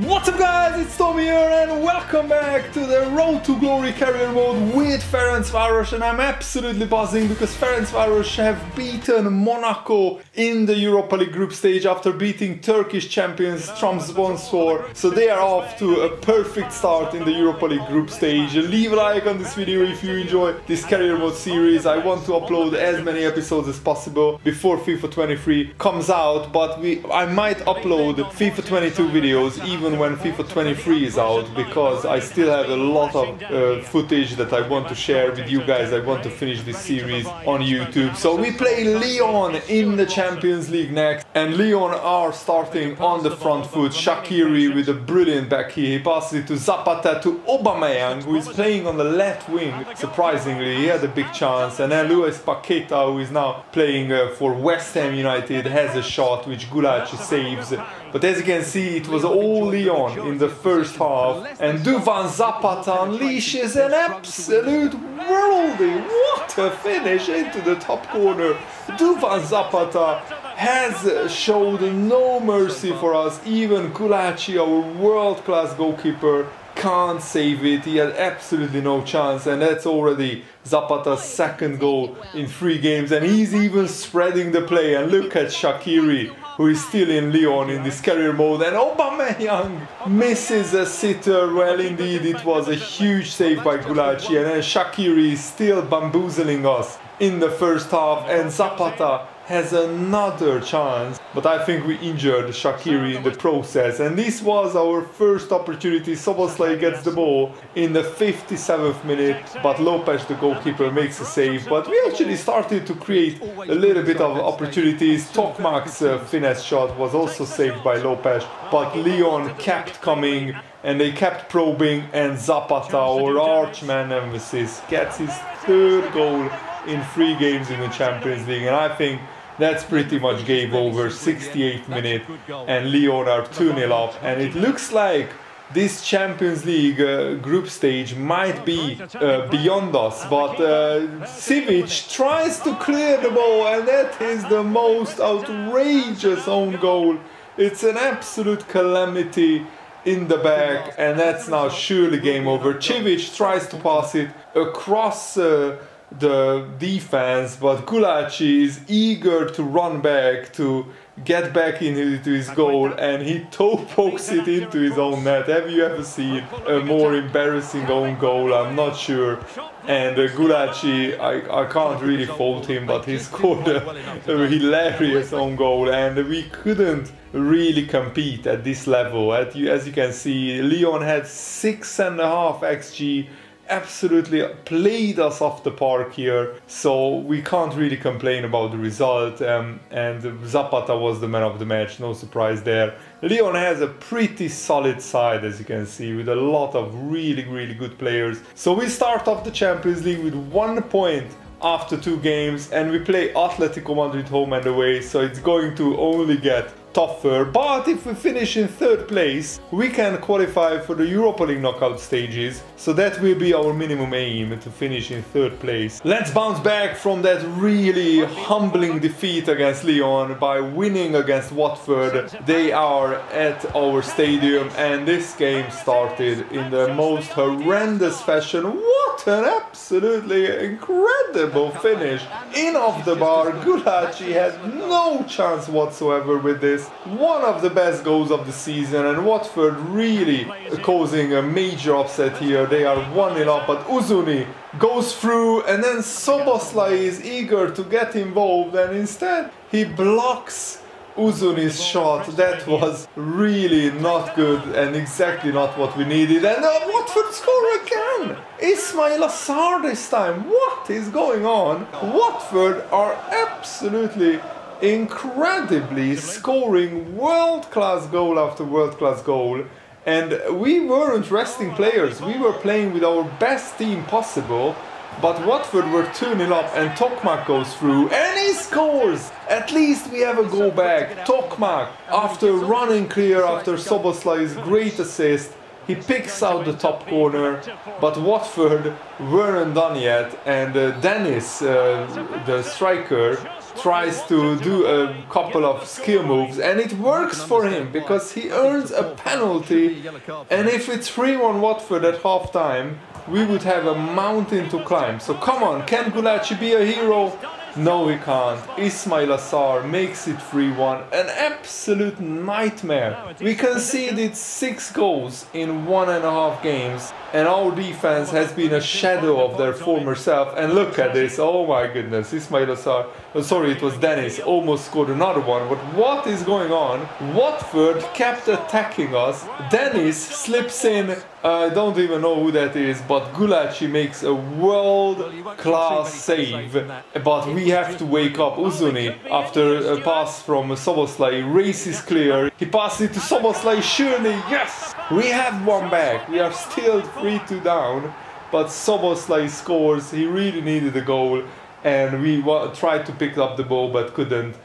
What's up guys, it's Tommy here and welcome back to the Road to Glory career mode with Ferencváros, and I'm absolutely buzzing because Ferencváros have beaten Monaco in the Europa League group stage after beating Turkish champions Trabzonspor. So they are off to a perfect start in the Europa League group stage. Leave a like on this video if you enjoy this career mode series. I want to upload as many episodes as possible before FIFA 23 comes out, but I might upload FIFA 22 videos even when FIFA 23 is out, because I still have a lot of footage that I want to share with you guys. I want to finish this series on YouTube. So we play Lyon in the Champions League next, and Lyon are starting on the front foot. Shaqiri with a brilliant back here. He passes it to Zapata, to Aubameyang, who is playing on the left wing. Surprisingly, he had a big chance, and then Luis Paqueta, who is now playing for West Ham United, has a shot which Gulacsi saves. But as you can see, it was all Lyon in the first half, and Duvan Zapata unleashes an absolute worldie. What a finish into the top corner. Duvan Zapata has showed no mercy for us. Even Gulacsi, our world-class goalkeeper, can't save it. He had absolutely no chance, and that's already Zapata's second goal in 3 games, and he's even spreading the play. And look at Shaqiri, who is still in Lyon in this career mode, and Aubameyang misses a sitter. Well, indeed, it was a huge save by Gulacsi, and then Shaqiri is still bamboozling us in the first half, and Zapata has another chance, but I think we injured Shaqiri in the process, and this was our first opportunity. Szoboszlai gets the ball in the 57th minute, but Lopez, the goalkeeper, makes a save. But we actually started to create a little bit of opportunities. Tokmak's finesse shot was also saved by Lopez, but Lyon kept coming and they kept probing, and Zapata, our archman nemesis, gets his 3rd goal in 3 games in the Champions League, and I think that's pretty much game over. 68th minute, and Lyon are 2-0 up, and it looks like this Champions League group stage might be beyond us, but Sivic tries to clear the ball, and that is the most outrageous own goal. It's an absolute calamity in the back, and that's now surely game over. Civic tries to pass it across the defense, but Gulacsi is eager to run back to get back into his goal, and he toe pokes it into his own net. Have you ever seen a more embarrassing own goal? I'm not sure. And Gulacsi, I can't really fault him, but he scored a hilarious own goal, and we couldn't really compete at this level. As you can see, Lyon had 6.5 XG, absolutely played us off the park here, so we can't really complain about the result, and Zapata was the man of the match, no surprise there. Lyon has a pretty solid side, as you can see, with a lot of really good players. So we start off the Champions League with 1 point after 2 games, and we play Atletico Madrid home and away, so it's going to only get tougher. But if we finish in 3rd place, we can qualify for the Europa League knockout stages, so that will be our minimum aim, to finish in 3rd place. Let's bounce back from that really humbling defeat against Lyon by winning against Watford. They are at our stadium, and this game started in the most horrendous fashion. What an absolutely incredible finish! In off the bar, Gulacsi had no chance whatsoever with this. One of the best goals of the season, and Watford really causing a major upset here. They are 1-0 up, but Uzuni goes through, and then Szoboszlai is eager to get involved, and instead he blocks Uzuni's shot. That was really not good and exactly not what we needed. And Watford score again! Ismail Assar this time. What is going on? Watford are absolutely incredibly scoring world-class goal after world-class goal, and we weren't resting players. We were playing with our best team possible, but Watford were 2-0 up, and Tokmak goes through and he scores! At least we have a goal back. Tokmak, after running clear after Szoboszlai's great assist, He picks out the top corner, but Watford weren't done yet, and Dennis, the striker, tries to do a couple of skill moves, and it works for him because he earns a penalty. And if it's 3-1 Watford at half time, we would have a mountain to climb. So come on, can Gulacsi be a hero? No, he can't. Ismail Assar makes it 3-1. An absolute nightmare. We conceded 6 goals in 1.5 games, and our defense has been a shadow of their former self. And look at this, oh my goodness, Ismail Assar, sorry, it was Dennis, almost scored another one. But what is going on? Watford kept attacking us. Dennis slips in, I don't even know who that is, but Gulacsi makes a world-class save. But we have to wake up Uzuni after a pass from Szoboszlai. Race is clear. He passes it to Szoboszlai, surely, yes! We have one back. We are still 3-2 down, but Szoboszlai scores. He really needed a goal, and we tried to pick up the ball but couldn't.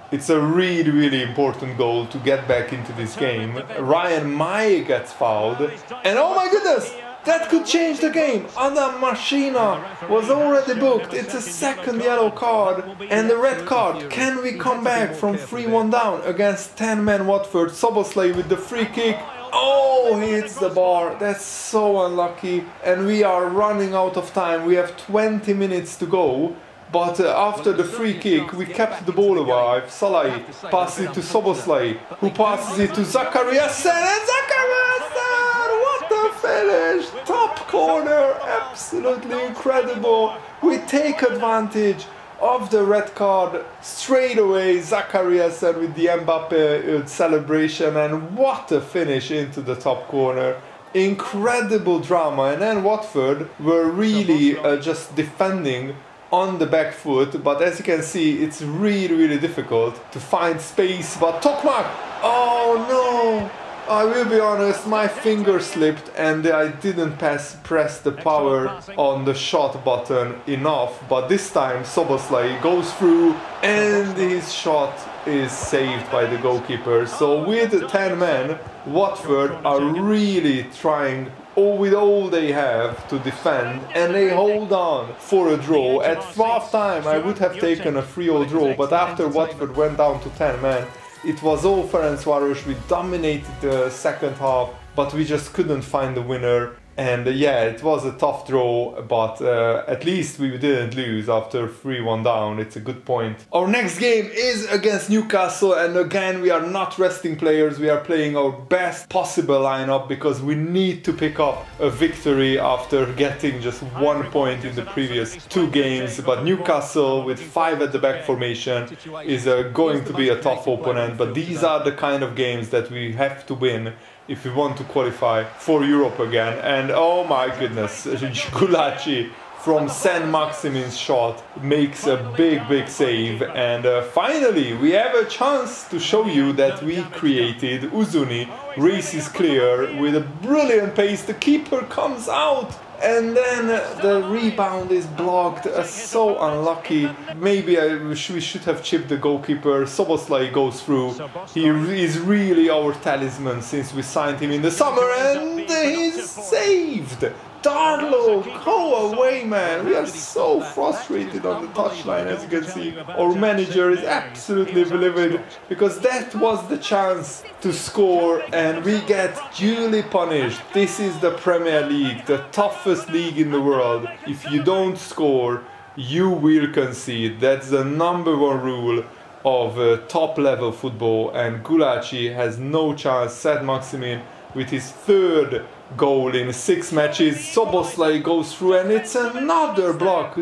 It's a really, really important goal to get back into this game. Ryan Mai gets fouled, and oh my goodness, that could change the game. Adam Machina was already booked. It's a second yellow card and a red card. Can we come back from 3-1 down against 10-man Watford? Szoboszlai with the free kick. Oh, he hits the bar. That's so unlucky. And we are running out of time. We have 20 minutes to go. But after the free kick, we kept the ball alive. Salai passes it to Szoboszlai, who passes it to Zakariasen, and Zakariasen! What a finish! Top corner, absolutely incredible. We take advantage of the red card straight away. Zakariasen with the Mbappe celebration, and what a finish into the top corner. Incredible drama, and then Watford were really just defending on the back foot, but as you can see, it's really difficult to find space. But Tokmak, oh no, I will be honest, my finger slipped and I didn't press the power on the shot button enough, but this time Szoboszlai goes through and his shot is saved by the goalkeeper. So with 10 men, Watford are really trying with all they have to defend, and they hold on for a draw. At half time I would have taken a 3-0 draw, but after Watford went down to 10 men, it was all Ferencváros. We dominated the second half, but we just couldn't find the winner. And yeah, it was a tough draw, but at least we didn't lose after 3-1 down. It's a good point. Our next game is against Newcastle, and again we are not resting players. We are playing our best possible lineup because we need to pick up a victory after getting just 1 point in the previous 2 games. But Newcastle with 5 at the back formation is going to be a tough opponent, but these are the kind of games that we have to win if we want to qualify for Europe again. And oh my goodness, Gulacsi from Saint-Maximin's shot makes a big save. And finally we have a chance to show you that we created. Uzuni races clear with a brilliant pace. The keeper comes out, and then the rebound is blocked. So unlucky. Maybe we should have chipped the goalkeeper. Szoboszlai goes through. He is really our talisman since we signed him in the summer, and he's saved. Darlow, go away, man. We are so frustrated on the touchline, as you can see. Our manager is absolutely livid because that was the chance to score and we get duly punished. This is the Premier League, the toughest league in the world. If you don't score, you will concede. That's the #1 rule of top level football, and Gulacsi has no chance. Saint-Maximin with his 3rd goal in 6 matches. Szoboszlai goes through and it's another block.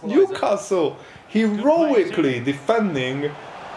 Newcastle heroically defending,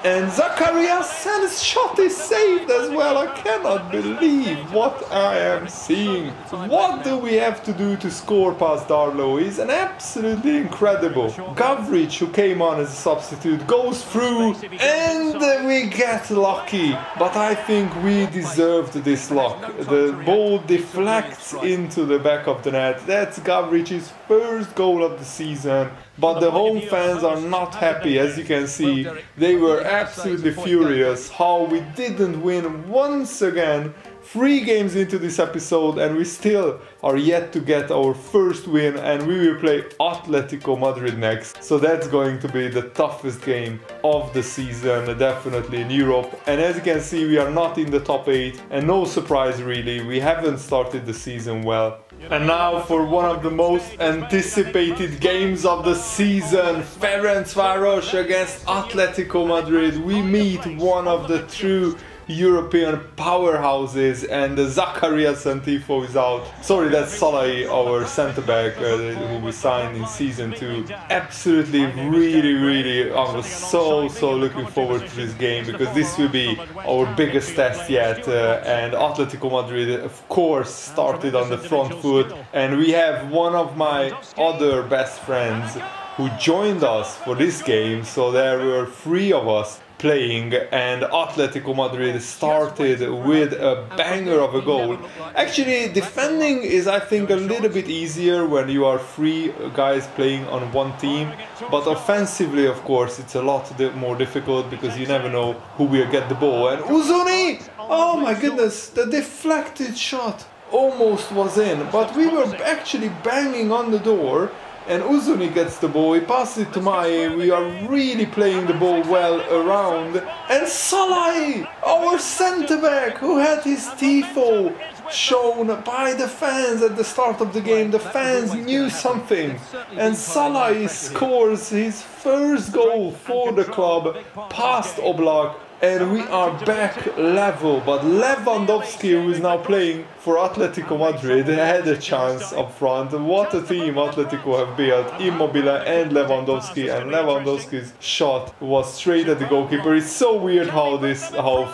and Zakariasen's shot is saved as well. I cannot believe what I am seeing. What do we have to do to score past Darlow? He's an absolutely incredible. Gavric, who came on as a substitute, goes through and we get lucky. But I think we deserved this luck. The ball deflects into the back of the net. That's Gavric's 1st goal of the season. But the home fans are not happy, as you can see. They were absolutely furious how we didn't win once again 3 games into this episode and we still are yet to get our first win, and we will play Atletico Madrid next. So that's going to be the toughest game of the season, definitely in Europe. And as you can see, we are not in the top 8, and no surprise really, we haven't started the season well. And now for one of the most anticipated games of the season, Ferencváros against Atletico Madrid. We meet one of the true European powerhouses, and Zacharias Santifo is out. Sorry, that's Szoboszlai, our centre-back who we signed in season 2. Absolutely, really, I was so looking forward to this game, because this will be our biggest test yet. And Atletico Madrid, of course, started on the front foot, and we have one of my other best friends who joined us for this game, so there were 3 of us playing, and Atletico Madrid started with a banger of a goal. Actually, defending is, I think, a little bit easier when you are 3 guys playing on one team, but offensively, of course, it's a lot more difficult, because you never know who will get the ball. And Uzuni! Oh my goodness, the deflected shot almost was in, but we were actually banging on the door. And Uzuni gets the ball, he passes it to Mai, we are really playing the ball well around. And Szoboszlai, our centre-back, who had his tifo shown by the fans at the start of the game. The fans knew something. And Szoboszlai scores his first goal for the club, past Oblak. And we are back level, but Lewandowski, who is now playing for Atletico Madrid, had a chance up front. What a team Atletico have built, Immobile and Lewandowski, and Lewandowski's shot was straight at the goalkeeper. It's so weird how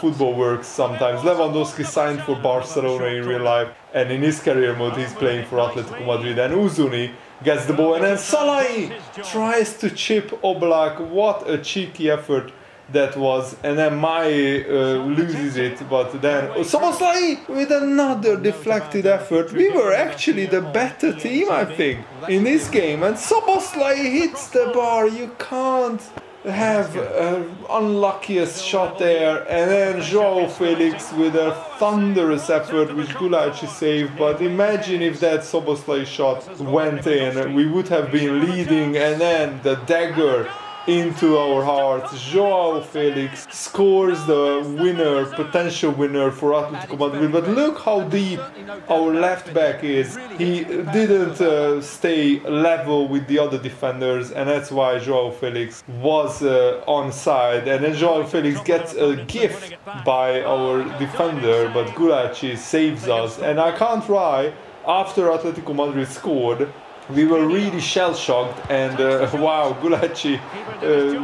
football works sometimes. Lewandowski signed for Barcelona in real life, and in his career mode he's playing for Atletico Madrid, and Uzuni gets the ball, and then Szoboszlai tries to chip Oblak. What a cheeky effort that was, and then Mai loses it, but then Szoboszlai with another deflected effort. We were actually the better team, I think, in this game, and Szoboszlai hits the bar. You can't have unluckiest shot there, and then João Felix with a thunderous effort which Gulaci saved. But imagine if that Szoboszlai shot went in, we would have been leading, and then the dagger into our hearts. João Felix scores the winner, potential winner for Atletico Madrid. But look how deep our left back is. He didn't stay level with the other defenders, and that's why João Felix was onside. And then João Felix gets a gift by our defender, but Gulaci saves us. And I can't lie, after Atletico Madrid scored, we were really shell-shocked, and wow, Gulaci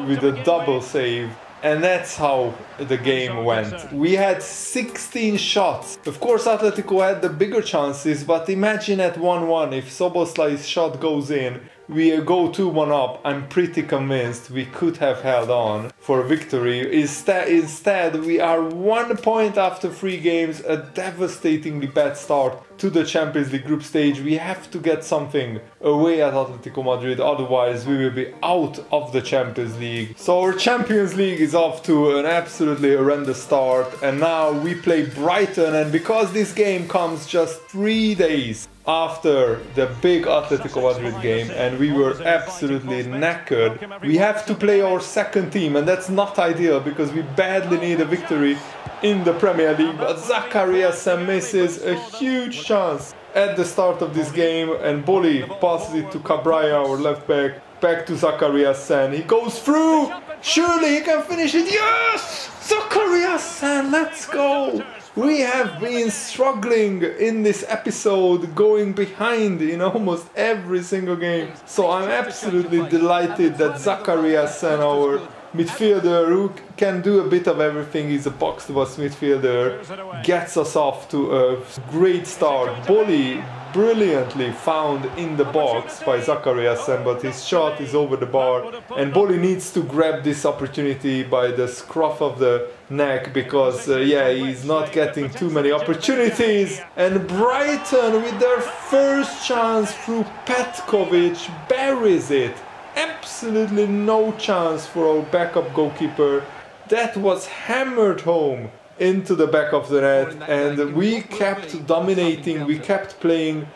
with a double save. And that's how the game went. We had 16 shots. Of course, Atletico had the bigger chances, but imagine at 1-1, if Szoboszlai's shot goes in, we go 2-1 up. I'm pretty convinced we could have held on for a victory. Instead, we are 1 point after 3 games, a devastatingly bad start to the Champions League group stage. We have to get something away at Atletico Madrid, otherwise we will be out of the Champions League. So our Champions League is off to an absolutely horrendous start, and now we play Brighton, and because this game comes just 3 days after the big Atletico Madrid game, and we were absolutely knackered, we have to play our second team, and that's not ideal because we badly need a victory in the Premier League. But Zacharias misses a huge chance at the start of this game, and Boli passes it to Cabrera, our left back to Zacharias, and he goes through. Surely he can finish it. Yes! Zacharias, let's go! We have been struggling in this episode, going behind in almost every single game. So I'm absolutely delighted that Zacharias, our midfielder, who can do a bit of everything, he's a box-to-box midfielder, gets us off to a great start. Boli brilliantly found in the box by Zacharias, but his shot is over the bar, and Boli needs to grab this opportunity by the scruff of the neck, because he's not getting too many opportunities. And Brighton, with their first chance through Petkovic, buries it. Absolutely no chance for our backup goalkeeper. That was hammered home into the back of the net, and we kept dominating, we kept playing,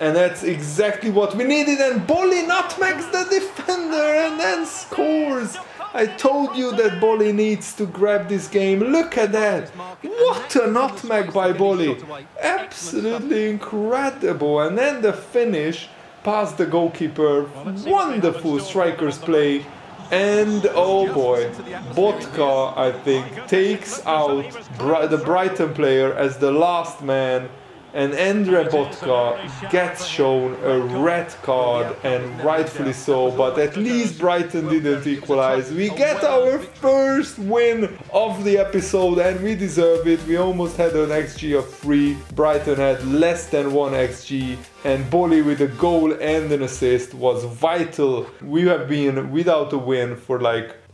and that's exactly what we needed. And Bolly nutmegs the defender and then scores. I told you that Bolly needs to grab this game. Look at that. What a nutmeg by Bolly. Absolutely incredible. And then the finish past the goalkeeper. Wonderful striker's play. And oh boy, Botka, I think, takes out the Brighton player as the last man. And Andre Botka gets shown a red card, and rightfully so, but at least Brighton didn't equalize. We get our first win of the episode, and we deserve it. We almost had an XG of 3, Brighton had less than 1 XG, and Bolly with a goal and an assist was vital. We have been without a win for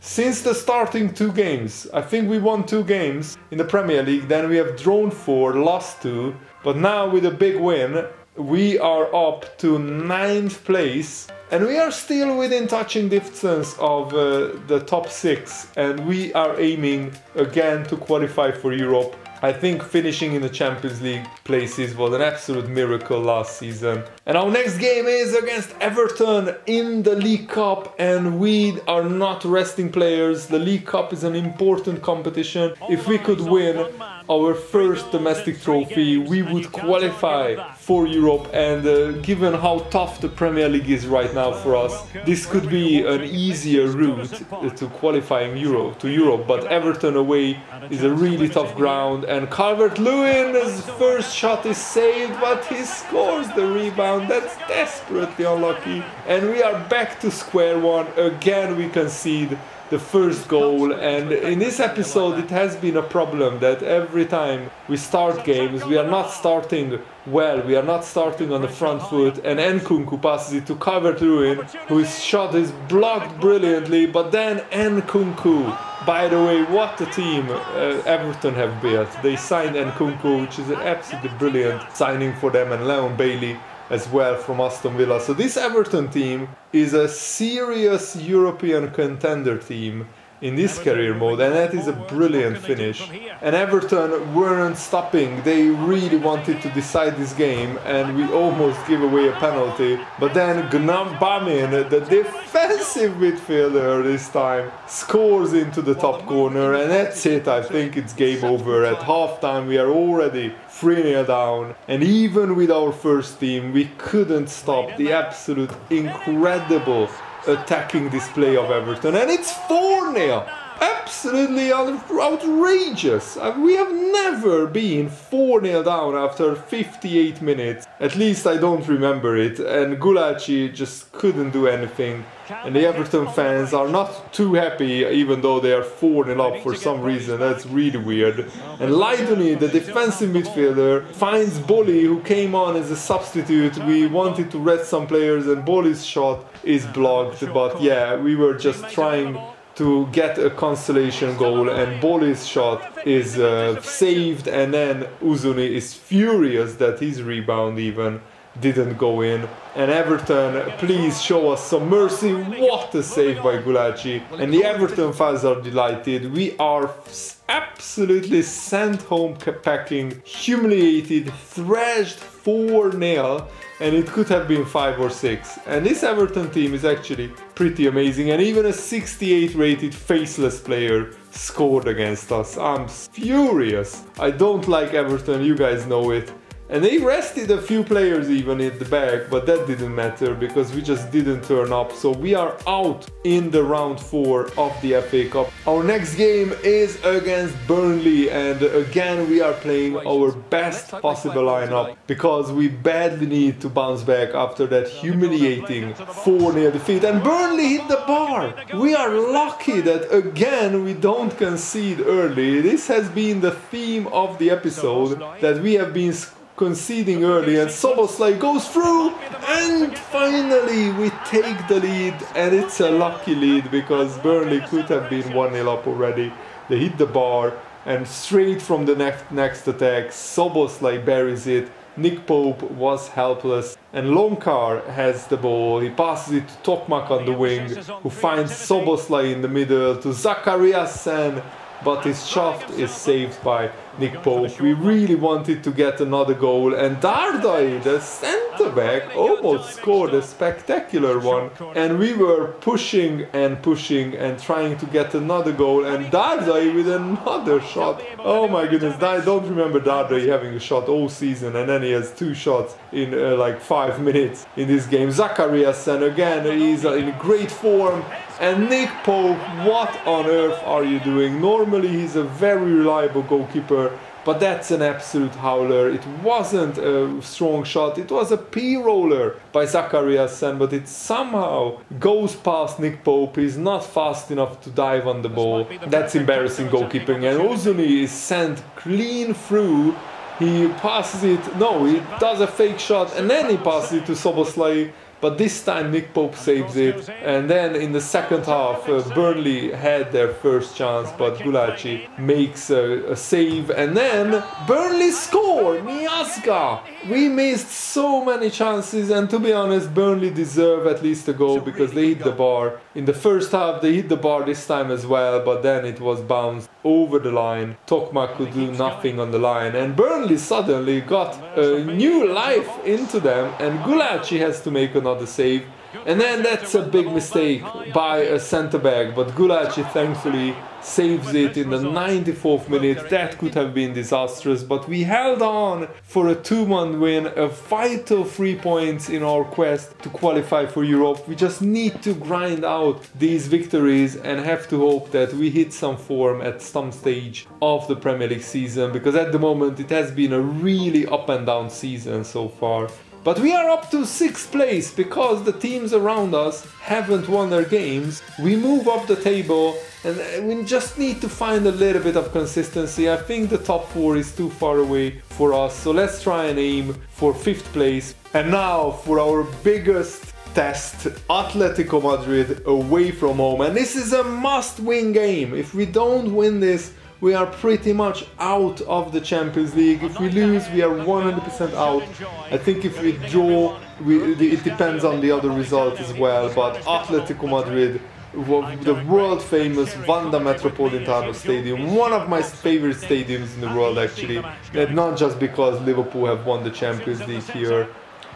since the starting 2 games. I think we won 2 games in the Premier League, then we have drawn 4, lost 2. But now with a big win, we are up to 9th place. And we are still within touching distance of the top 6. And we are aiming again to qualify for Europe. I think finishing in the Champions League places was an absolute miracle last season. And our next game is against Everton in the League Cup, and we are not resting players. The League Cup is an important competition. If we could win our first domestic trophy, we would qualify for Europe, and given how tough the Premier League is right now for us, this could be an easier route to qualifying to Europe. But Everton away is a really tough ground, and Calvert-Lewin's first shot is saved, but he scores the rebound. That's desperately unlucky, and we are back to square one. Again we concede the first goal, and in this episode it has been a problem that every time we start games we are not starting well, we are not starting on the front foot, and Nkunku passes it to Calvert-Lewin, whose shot is blocked brilliantly, but then Nkunku, by the way, what a team Everton have built. They signed Nkunku, which is an absolutely brilliant signing for them, and Leon Bailey as well from Aston Villa. So this Everton team is a serious European contender team in this career mode, and that is a brilliant finish. And Everton weren't stopping, they really wanted to decide this game, and we almost give away a penalty. But then Gnabry, the defensive midfielder this time, scores into the top corner, and that's it. I think it's game over. At halftime we are already 3-0 down, and even with our first team we couldn't stop the absolute incredible attacking display of Everton, and it's 4-0. Absolutely outrageous. We have never been 4-0 down after 58 minutes. At least I don't remember it, and Gulacsi just couldn't do anything. And the Everton fans are not too happy, even though they are 4-0 up for some reason. That's really weird. And Laidoni, the defensive midfielder, finds Bolly, who came on as a substitute. We wanted to rest some players, and Bolly's shot is blocked. But yeah, we were just trying to get a consolation goal, and Bolly's shot is saved, and then Uzuni is furious that his rebound even didn't go in. And Everton, please show us some mercy. What a save by Gulacsi. And the Everton fans are delighted. We are absolutely sent home packing, humiliated, thrashed 4-0, and it could have been 5 or 6. And this Everton team is actually pretty amazing, and even a 68 rated faceless player scored against us. I'm furious. I don't like Everton, you guys know it. And they rested a few players even at the back, but that didn't matter because we just didn't turn up. So we are out in the round 4 of the FA Cup. Our next game is against Burnley, and again we are playing our best possible lineup because we badly need to bounce back after that humiliating 4-0 defeat. And Burnley hit the bar. We are lucky that again we don't concede early. This has been the theme of the episode, that we have been conceding early, and Szoboszlai goes through, and finally we take the lead, and it's a lucky lead because Burnley could have been 1-0 up already. They hit the bar, and straight from the next attack Szoboszlai buries it. Nick Pope was helpless, and Lonkar has the ball. He passes it to Tokmak on the wing, who finds Szoboszlai in the middle to Zachariasen, but his shot is saved by Nick Pope. We really wanted to get another goal, and Dardai, the centre-back, almost scored a spectacular one, and we were pushing and trying to get another goal, and Dardai with another shot. Oh my goodness, I don't remember Dardai having a shot all season, and then he has 2 shots in like 5 minutes in this game. Zachariasen again, he's in great form. And Nick Pope, what on earth are you doing? Normally he's a very reliable goalkeeper, but that's an absolute howler. It wasn't a strong shot, it was a P-roller by Zachariasen, but it somehow goes past Nick Pope. He's not fast enough to dive on the ball. That's embarrassing goalkeeping, and Ozuni is sent clean through. He passes it, no, he does a fake shot, and then he passes it to Szoboszlai. But this time Nick Pope saves it, and then in the second half Burnley had their first chance, but Gulacsi makes a save, and then Burnley score! Miazga! We missed so many chances, and to be honest, Burnley deserve at least a goal because they hit the bar. In the first half they hit the bar this time as well, but then it was bounced over the line. Tokmak could do nothing on the line, and Burnley suddenly got a new life into them, and Gulacsi has to make another save, and then that's a big mistake by a centre-back, but Gulacsi thankfully saves it in the 94th minute. That could have been disastrous, but we held on for a 2-1 win, a vital 3 points in our quest to qualify for Europe. We just need to grind out these victories and have to hope that we hit some form at some stage of the Premier League season, because at the moment it has been a really up and down season so far. But we are up to 6th place because the teams around us haven't won their games. We move up the table, and we just need to find a little bit of consistency. I think the top 4 is too far away for us, so let's try and aim for 5th place. And now for our biggest test, Atletico Madrid away from home, and this is a must-win game. If we don't win this, we are pretty much out of the Champions League. If we lose, we are 100% out. I think if we draw, it depends on the other result as well, but Atletico Madrid, the world famous Wanda Metropolitano Stadium, one of my favorite stadiums in the world actually, and not just because Liverpool have won the Champions League here.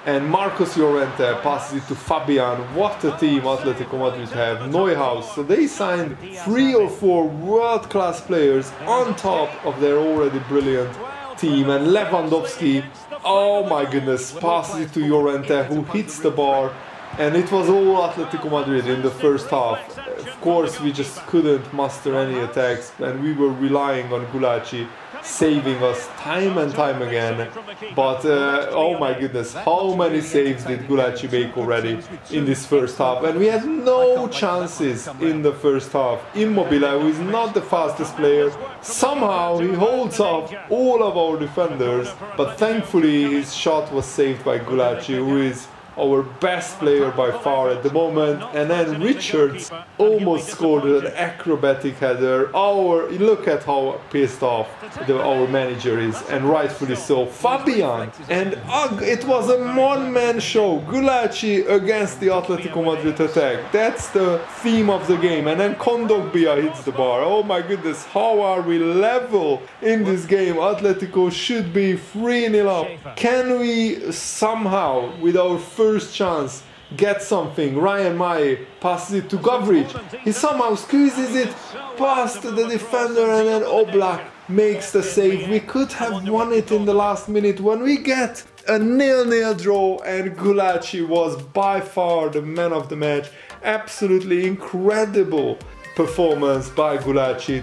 And Marcos Llorente passes it to Fabian. What a team Atletico Madrid have. Neuhaus. So they signed 3 or 4 world-class players on top of their already brilliant team. And Lewandowski, oh my goodness, passes it to Llorente, who hits the bar. And it was all Atletico Madrid in the first half. Of course, we just couldn't muster any attacks, and we were relying on Gulacsi saving us time and time again. But oh my goodness, how many saves did Gulacsi make already in this first half? And we had no chances in the first half. Immobile, who is not the fastest player, somehow he holds off all of our defenders, but thankfully his shot was saved by Gulacsi, who is our best player by far at the moment. And then Richards almost scored an acrobatic header. Look at how pissed off our manager is, and rightfully so. Fabian, and it was a one-man show. Gulacsi against the Atletico Madrid attack. That's the theme of the game. And then Kondogbia hits the bar. Oh my goodness, how are we level in this game? Atletico should be 3-0 up. Can we somehow, with our first chance, get something? Ryan Mai passes it to Govridge. He somehow squeezes it past the defender, and then Oblak makes the save. We could have won it in the last minute when we get a 0-0 draw, and Gulacsi was by far the man of the match. Absolutely incredible performance by Gulacsi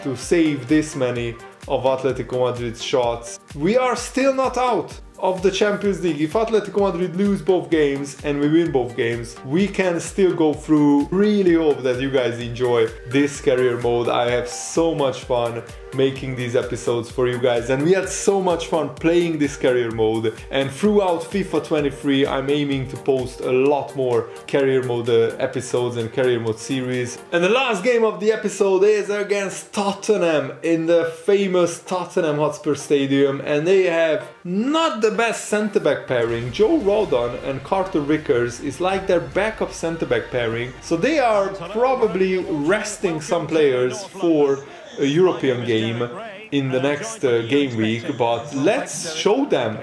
to save this many of Atletico Madrid's shots. We are still not out of the Champions League. If Atletico Madrid lose both games and we win both games, we can still go through. Really hope that you guys enjoy this career mode. I have so much fun making these episodes for you guys, and we had so much fun playing this career mode. And throughout FIFA 23 I'm aiming to post a lot more career mode episodes and career mode series. And the last game of the episode is against Tottenham in the famous Tottenham Hotspur Stadium, and they have not the best centre-back pairing. Joe Rodon and Carter Vickers is like their backup centre-back pairing, so they are probably resting some players for a European game in the next game week, but let's show them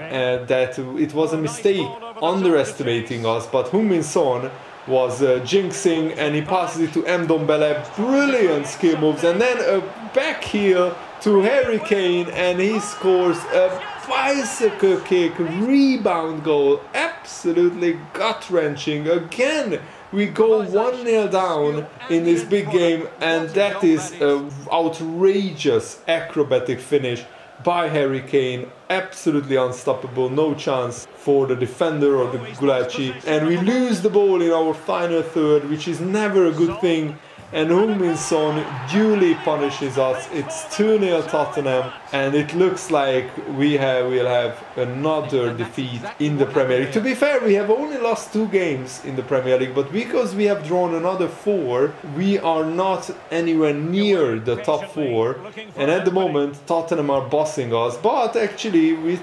that it was a mistake underestimating us. But Heung-min Son was jinxing, and he passes it to Ndombele, brilliant skill moves, and then a back heel to Harry Kane, and he scores a bicycle kick rebound goal, absolutely gut-wrenching. Again, we go 1-0 down in this big game, and that is an outrageous acrobatic finish by Harry Kane. Absolutely unstoppable, no chance for the defender or the Gulacsi. And we lose the ball in our final third, which is never a good thing. And Heung-min Son duly punishes us. It's 2-0 Tottenham, and it looks like we'll have another defeat in the Premier League. To be fair, we have only lost 2 games in the Premier League, but because we have drawn another 4, we are not anywhere near the top 4. And at the moment, Tottenham are bossing us. But actually, we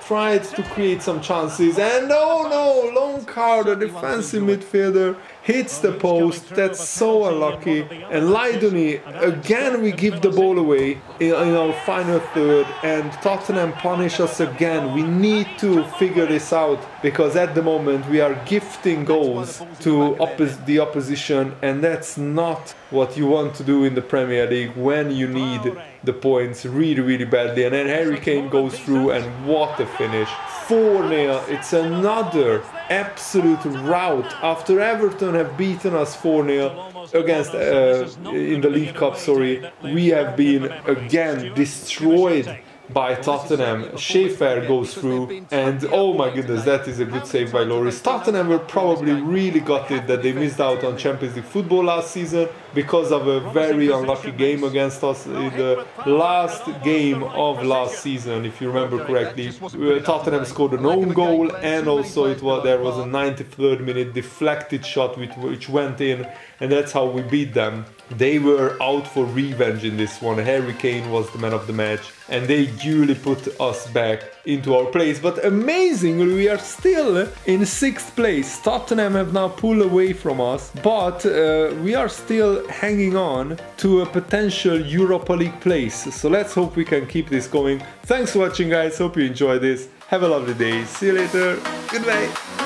tried to create some chances, and oh no, long card, a defensive midfielder hits the post. That's so unlucky. And Laidoni, again we give the ball away in our final third, and Tottenham punish us again. We need to figure this out, because at the moment we are gifting goals to the opposition, and that's not what you want to do in the Premier League when you need the points really badly. And then Harry Kane goes through, and what a finish. 4-0, it's another absolute rout. After Everton have beaten us 4-0 against in the League Cup, sorry, we have been again destroyed by Tottenham. Schaefer goes through, and oh my goodness, that is a good save by Lloris. Tottenham were probably really gutted that they missed out on Champions League football last season because of a very unlucky game against us in the last game of last season. If you remember correctly, Tottenham scored an own goal, and also there was a 93rd minute deflected shot which went in, and that's how we beat them. They were out for revenge in this one. Harry Kane was the man of the match, and they duly put us back into our place. But amazingly, we are still in 6th place. Tottenham have now pulled away from us, but we are still hanging on to a potential Europa League place. So let's hope we can keep this going. Thanks for watching, guys. Hope you enjoyed this. Have a lovely day. See you later. Goodbye.